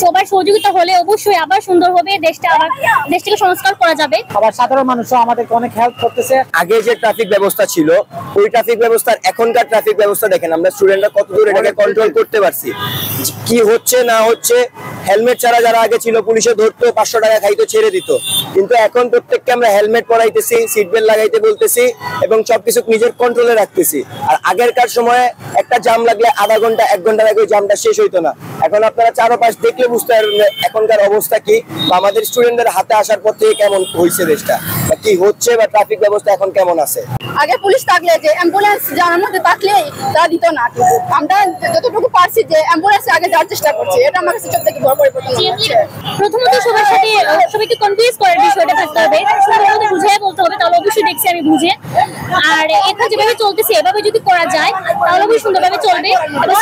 সবার সহযোগিতা হলে অবশ্যই আবার সুন্দর হবে, দেশটাকে সংস্কার করা যাবে। আবার সাধারণ মানুষও আমাদেরকে অনেক হেল্প করতেছে। আগে যে ট্রাফিক ব্যবস্থা ছিল ওই ট্রাফিক ব্যবস্থার এখনকার ট্রাফিক ব্যবস্থা দেখেন, আমরা স্টুডেন্টরা কতদূর এটাকে কন্ট্রোল করতে পারছি, কি হচ্ছে না হচ্ছে। হেলমেট ছাড়া যারা আগে ছিল পুলিশে ধরতো, 500 টাকা খাইতো, ছেড়ে দিত, কিন্তু এখন প্রত্যেককে আমরা হেলমেট পরাইতেছি, সিট বেল্ট লাগাইতে বলতেছি এবং সবকিছু নিজের কন্ট্রোলে রাখতেছি। আর আগেরকার সময়ে একটা জাম লাগলে আধা ঘন্টা 1 ঘন্টার আগে জামটা শেষ হইতো না। এখন আপনারা চারপাশ দেখলে বুঝতে পারবেন এখনকার অবস্থা কি, বা আমাদের স্টুডেন্টদের হাতে আসার পর থেকে কেমন হয়েছে দেশটা, বা কি হচ্ছে, বা ট্রাফিক ব্যবস্থা এখন কেমন আছে। আগে পুলিশ থাকলে যে অ্যাম্বুলেন্স জানার মধ্যে থাকলেই তারা দিত না, কিন্তু আমরা যতটুকু পারছি যে অ্যাম্বুলেন্সে আগে যাওয়ার চেষ্টা করছি, এটা আমার কাছে সবথেকে বড় পরিবর্তন হচ্ছে। প্রথমত সবার সাথে সবাইকে কনভিন্স করার বিষয়টা থাকতে হবে, সুন্দরভাবে বুঝিয়ে বলতে হবে, তাহলে অবশ্যই দেখছি আমি বুঝে। আর এটা যেভাবে চলতেছে এভাবে যদি করা যায় তাহলে অবশ্যই সুন্দরভাবে চলবে এবং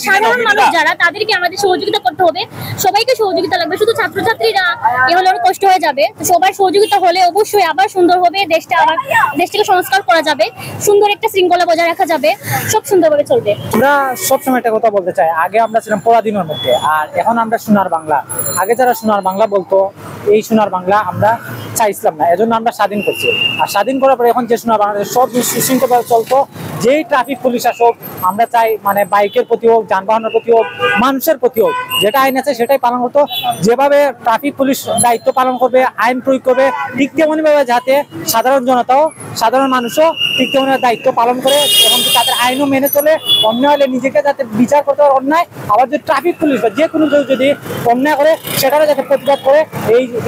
সাধারণ মানুষ যারা তাদেরকে আমাদের সহযোগিতা করতে হবে, সবাইকে সহযোগিতা লাগবে, শুধু ছাত্রছাত্রীরা এ হলে অনেক কষ্ট হয়ে যাবে। সবার সহযোগিতা হলে অবশ্যই আবার সুন্দর হবে, দেশটাকে সংস্কার করা যাবে, সুন্দর একটা শৃঙ্খলা বজায় রাখা যাবে, সব সুন্দরভাবে চলবে। আমরা সবসময় একটা কথা বলতে চাই, আগে আমরা ছিলাম পরাধীনের মধ্যে, আর এখন আমরা সোনার বাংলা। আগে যারা সোনার বাংলা বলতো, এই সোনার বাংলা আমরা চাইছিলাম না, এজন্য আমরা স্বাধীন করছি। আর স্বাধীন করার পরে এখন যে সোনার বাংলাদেশ সব সুশৃঙ্খলভাবে চলতো, যেই ট্রাফিক পুলিশ আসুক আমরা চাই, মানে বাইকের প্রতি হোক, যানবাহনের প্রতি হোক, মানুষের প্রতি হোক, যেটা আইন আছে সেটাই পালন করতো। যেভাবে ট্রাফিক পুলিশ দায়িত্ব পালন করবে, আইন প্রয়োগ করবে, ঠিক তেমনিভাবে যাতে সাধারণ জনতাও, সাধারণ মানুষও ঠিক তেমনি দায়িত্ব পালন করে এবং তাদের আইনও মেনে চলে। অন্যায় হলে নিজেকে যাতে বিচার করতে পারে অন্যায়, আবার যদি ট্রাফিক পুলিশ বা যে কোনো কেউ যদি অন্যায় করে সেটারও যাতে প্রতিবাদ করে।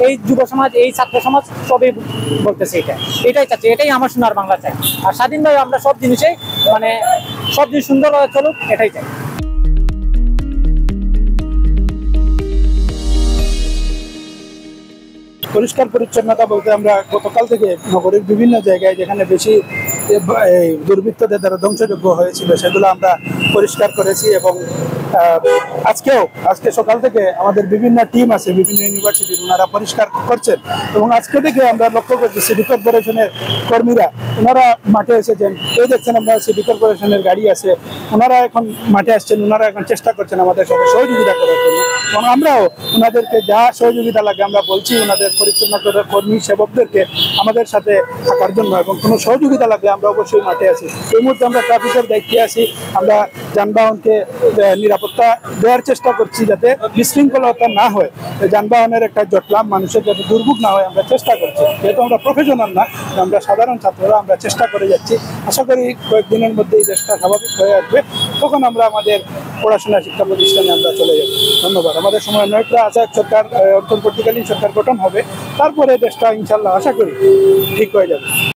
এই যুব সমাজ, এই ছাত্র সমাজ সবই বলতেছে এটাই চাচ্ছে, এটাই আমার সোনার বাংলা চাই। আর স্বাধীনভাবে আমরা সব জিনিসেই, মানে সব জিনিস সুন্দরভাবে চলুক, এটাই চাই। পরিষ্কার পরিচ্ছন্নতা বলতে আমরা গতকাল থেকে নগরীর বিভিন্ন জায়গায় যেখানে বেশি দুর্বৃত্তদের দ্বারা ধ্বংসযোগ্য হয়েছিল সেগুলো আমরা পরিষ্কার করেছি। এবং আজকে সকাল থেকে আমাদের বিভিন্ন টিম আছে, বিভিন্ন ইউনিভার্সিটির, ওনারা পরিষ্কার করছেন। এবং আজকে থেকে আমরা লক্ষ্য করছি সিটি কর্পোরেশনের কর্মীরা ওনারা মাঠে এসেছেন। এই দেখছেন আমরা সিটি কর্পোরেশনের গাড়ি আছে, ওনারা এখন মাঠে আসছেন, ওনারা এখন চেষ্টা করছেন আমাদের সাথে সহযোগিতা করার জন্য। এবং আমরাও ওনাদেরকে যা সহযোগিতা লাগে আমরা বলছি ওনাদের পরিচ্ছন্নতার কর্মী সেবকদেরকে আমাদের সাথে থাকার জন্য, এবং কোনো সহযোগিতা লাগলে আমরা অবশ্যই মাঠে আছি। এই মুহূর্তে আমরা ট্রাফিকের দায়িত্বে আছি, আমরা যানবাহনকে নিরাপত্তা দেওয়ার চেষ্টা করছি যাতে বিশৃঙ্খলতা না হয়, যানবাহনের একটা জটলা, মানুষের যাতে দুর্ভোগ না হয় আমরা চেষ্টা করছি। যেহেতু আমরা প্রফেশনাল না, আমরা সাধারণ ছাত্ররা, আমরা চেষ্টা করে যাচ্ছি। আশা করি কয়েকদিনের মধ্যে এই দেশটা স্বাভাবিক হয়ে আসবে, তখন আমরা আমাদের পড়াশোনা শিক্ষা প্রতিষ্ঠানে আমরা চলে যাব। ধন্যবাদ। আমাদের সময় নয়টা আছে, সরকার অন্তর্বর্তীকালীন সরকার গঠন হবে, তারপরে দেশটা ইনশাল্লাহ আশা করি ঠিক হয়ে যাবে।